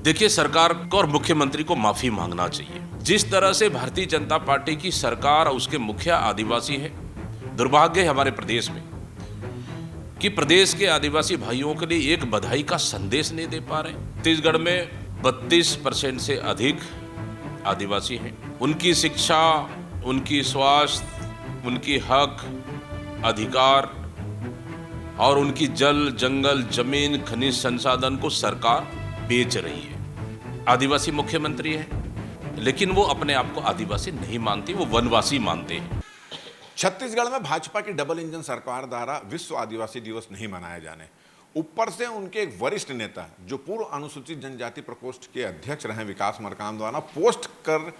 देखिए, सरकार को और मुख्यमंत्री को माफी मांगना चाहिए। जिस तरह से भारतीय जनता पार्टी की सरकार और उसके मुखिया आदिवासी है, दुर्भाग्य है हमारे प्रदेश में कि प्रदेश के आदिवासी भाइयों के लिए एक बधाई का संदेश नहीं दे पा रहे। छत्तीसगढ़ में 32% से अधिक आदिवासी हैं। उनकी शिक्षा, उनकी स्वास्थ्य, उनकी हक, अधिकार और उनकी जल, जंगल, जमीन, खनिज संसाधन को सरकार बेच रही है। आदिवासी मुख्यमंत्री है, लेकिन वो अपने आप को आदिवासी नहीं मानती, वो वनवासी मानते हैं। छत्तीसगढ़ में भाजपा की डबल इंजन सरकार द्वारा विश्व आदिवासी दिवस नहीं मनाया जाने, ऊपर से उनके एक वरिष्ठ नेता जो पूर्व अनुसूचित जनजाति प्रकोष्ठ के अध्यक्ष रहे विकास मरकाम द्वारा पोस्ट कर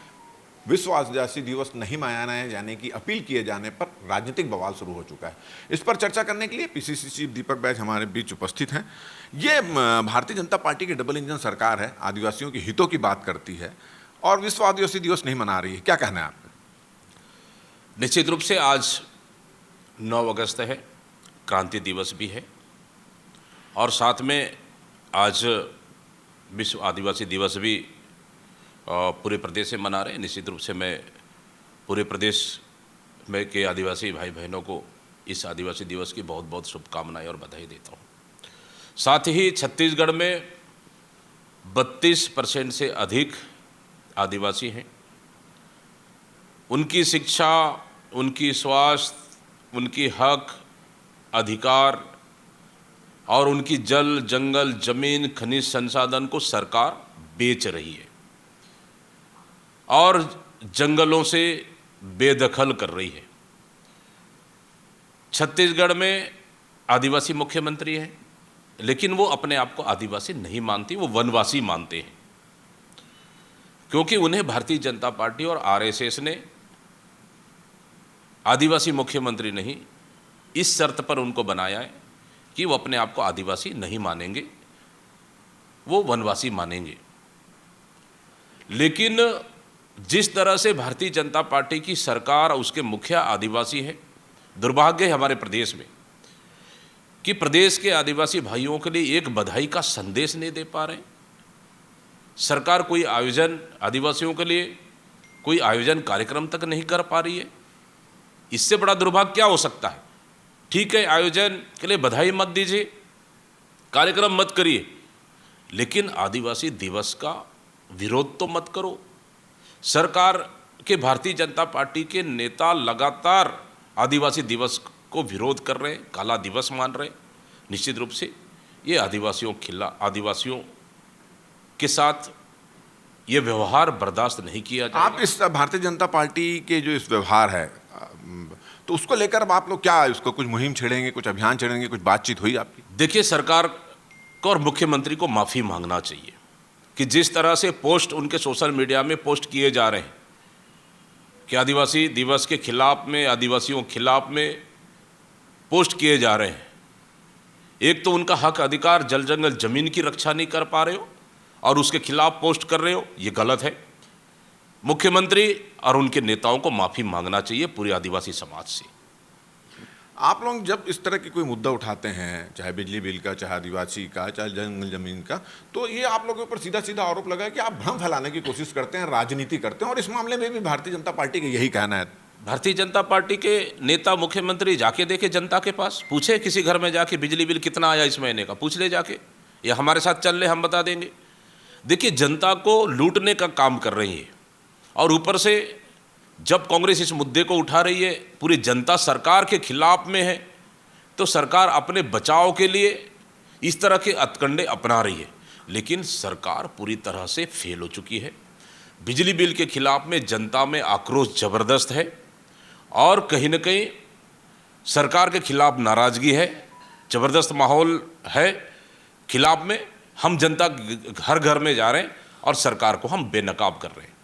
विश्व आदिवासी दिवस नहीं मनाए जाने की अपील किए जाने पर राजनीतिक बवाल शुरू हो चुका है। इस पर चर्चा करने के लिए पीसीसी चीफ दीपक बैज हमारे बीच उपस्थित हैं। ये भारतीय जनता पार्टी की डबल इंजन सरकार है, आदिवासियों के हितों की बात करती है और विश्व आदिवासी दिवस नहीं मना रही है, क्या कहना है आपका? निश्चित रूप से आज 9 अगस्त है, क्रांति दिवस भी है और साथ में आज विश्व आदिवासी दिवस भी पूरे प्रदेश से मना रहे हैं। निश्चित रूप से मैं पूरे प्रदेश में के आदिवासी भाई बहनों को इस आदिवासी दिवस की बहुत बहुत शुभकामनाएं और बधाई देता हूं। साथ ही छत्तीसगढ़ में 32% से अधिक आदिवासी हैं। उनकी शिक्षा, उनकी स्वास्थ्य, उनकी हक, अधिकार और उनकी जल, जंगल, जमीन, खनिज संसाधन को सरकार बेच रही है और जंगलों से बेदखल कर रही है। छत्तीसगढ़ में आदिवासी मुख्यमंत्री है, लेकिन वो अपने आप को आदिवासी नहीं मानती, वो वनवासी मानते हैं, क्योंकि उन्हें भारतीय जनता पार्टी और आरएसएस ने आदिवासी मुख्यमंत्री नहीं, इस शर्त पर उनको बनाया है कि वो अपने आप को आदिवासी नहीं मानेंगे, वो वनवासी मानेंगे। लेकिन जिस तरह से भारतीय जनता पार्टी की सरकार और उसके मुखिया आदिवासी है, दुर्भाग्य है हमारे प्रदेश में कि प्रदेश के आदिवासी भाइयों के लिए एक बधाई का संदेश नहीं दे पा रहे। सरकार कोई आयोजन आदिवासियों के लिए कोई आयोजन कार्यक्रम तक नहीं कर पा रही है। इससे बड़ा दुर्भाग्य क्या हो सकता है? ठीक है, आयोजन के लिए बधाई मत दीजिए, कार्यक्रम मत करिए, लेकिन आदिवासी दिवस का विरोध तो मत करो। सरकार के भारतीय जनता पार्टी के नेता लगातार आदिवासी दिवस को विरोध कर रहे हैं, काला दिवस मान रहे हैं। निश्चित रूप से ये आदिवासियों के साथ ये व्यवहार बर्दाश्त नहीं किया जाएगा। आप इस भारतीय जनता पार्टी के जो इस व्यवहार है तो उसको लेकर अब आप लोग क्या इसको कुछ मुहिम छेड़ेंगे, कुछ अभियान छेड़ेंगे, कुछ बातचीत हुई आपकी? देखिए, सरकार को और मुख्यमंत्री को माफ़ी मांगना चाहिए कि जिस तरह से पोस्ट उनके सोशल मीडिया में पोस्ट किए जा रहे हैं कि आदिवासी दिवस के खिलाफ में, आदिवासियों के खिलाफ में पोस्ट किए जा रहे हैं। एक तो उनका हक, अधिकार, जल, जंगल, जमीन की रक्षा नहीं कर पा रहे हो और उसके खिलाफ पोस्ट कर रहे हो, ये गलत है। मुख्यमंत्री और उनके नेताओं को माफ़ी मांगना चाहिए पूरे आदिवासी समाज से। आप लोग जब इस तरह की कोई मुद्दा उठाते हैं, चाहे बिजली बिल का, चाहे आदिवासी का, चाहे जंगल जमीन का, तो ये आप लोगों के ऊपर सीधा सीधा आरोप लगा है कि आप भ्रम फैलाने की कोशिश करते हैं, राजनीति करते हैं, और इस मामले में भी भारतीय जनता पार्टी का यही कहना है। भारतीय जनता पार्टी के नेता, मुख्यमंत्री जाके देखे जनता के पास, पूछे किसी घर में जाके बिजली बिल कितना आया इस महीने का, पूछ ले जाके, या हमारे साथ चल ले, हम बता देंगे। देखिए, जनता को लूटने का काम कर रही है और ऊपर से जब कांग्रेस इस मुद्दे को उठा रही है, पूरी जनता सरकार के खिलाफ में है, तो सरकार अपने बचाव के लिए इस तरह के हथकंडे अपना रही है। लेकिन सरकार पूरी तरह से फेल हो चुकी है। बिजली बिल के खिलाफ में जनता में आक्रोश जबरदस्त है और कहीं न कहीं सरकार के खिलाफ नाराज़गी है, ज़बरदस्त माहौल है खिलाफ में। हम जनता घर घर में जा रहे हैं और सरकार को हम बेनकाब कर रहे हैं।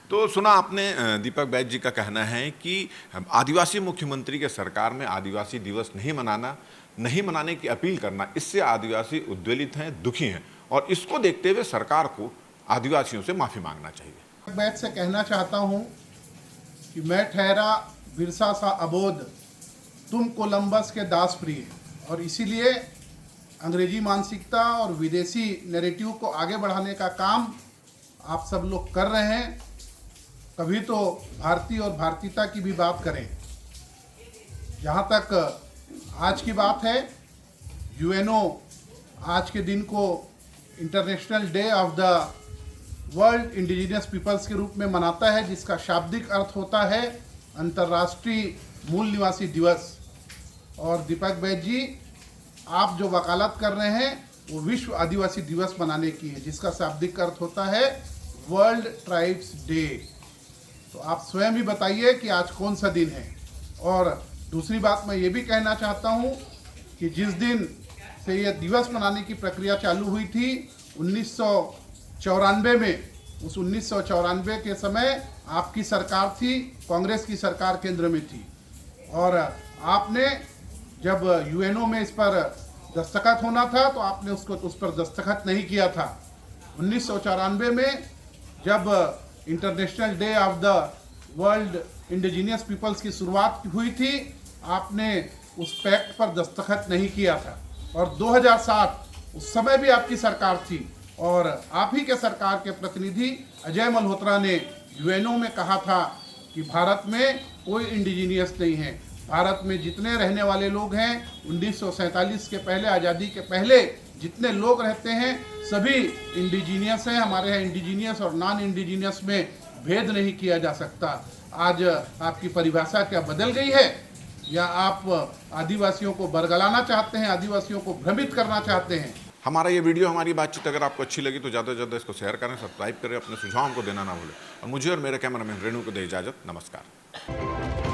तो सुना आपने दीपक बैज जी का कहना है कि आदिवासी मुख्यमंत्री के सरकार में आदिवासी दिवस नहीं मनाने की अपील करना, इससे आदिवासी उद्वेलित हैं, दुखी हैं, और इसको देखते हुए सरकार को आदिवासियों से माफ़ी मांगना चाहिए। बैज से कहना चाहता हूं कि मैं ठहरा बिरसा सा अबोध, तुम कोलंबस के दास प्रिय, और इसीलिए अंग्रेजी मानसिकता और विदेशी नैरेटिव को आगे बढ़ाने का काम आप सब लोग कर रहे हैं। कभी तो भारतीय और भारतीयता की भी बात करें। जहाँ तक आज की बात है, यूएनओ आज के दिन को International Day of the World Indigenous Peoples के रूप में मनाता है, जिसका शाब्दिक अर्थ होता है अंतर्राष्ट्रीय मूल निवासी दिवस। और दीपक बैद जी, आप जो वकालत कर रहे हैं वो विश्व आदिवासी दिवस मनाने की है, जिसका शाब्दिक अर्थ होता है वर्ल्ड ट्राइब्स डे। तो आप स्वयं ही बताइए कि आज कौन सा दिन है। और दूसरी बात मैं ये भी कहना चाहता हूँ कि जिस दिन से यह दिवस मनाने की प्रक्रिया चालू हुई थी 1994 में, उस 1994 के समय आपकी सरकार थी, कांग्रेस की सरकार केंद्र में थी। और आपने जब यूएनओ में इस पर दस्तखत होना था तो आपने उस पर दस्तखत नहीं किया था। 1994 में जब International Day of the World Indigenous Peoples की शुरुआत हुई थी, आपने उस पैक्ट पर दस्तखत नहीं किया था। और 2007 उस समय भी आपकी सरकार थी और आप ही के सरकार के प्रतिनिधि अजय मल्होत्रा ने यूएनओ में कहा था कि भारत में कोई इंडिजिनियस नहीं है। भारत में जितने रहने वाले लोग हैं 1947 के पहले, आज़ादी के पहले जितने लोग रहते हैं सभी इंडिजीनियस हैं। हमारे यहाँ इंडिजीनियस और नॉन इंडिजीनियस में भेद नहीं किया जा सकता। आज आपकी परिभाषा क्या बदल गई है, या आप आदिवासियों को बरगलाना चाहते हैं, आदिवासियों को भ्रमित करना चाहते हैं? हमारा ये वीडियो, हमारी बातचीत अगर आपको अच्छी लगी तो ज़्यादा से ज़्यादा इसको शेयर करें, सब्सक्राइब करें, अपने सुझाव हमको देना ना भूलें। और मुझे और मेरे कैमरामैन रेणु को दे इजाज़त। नमस्कार।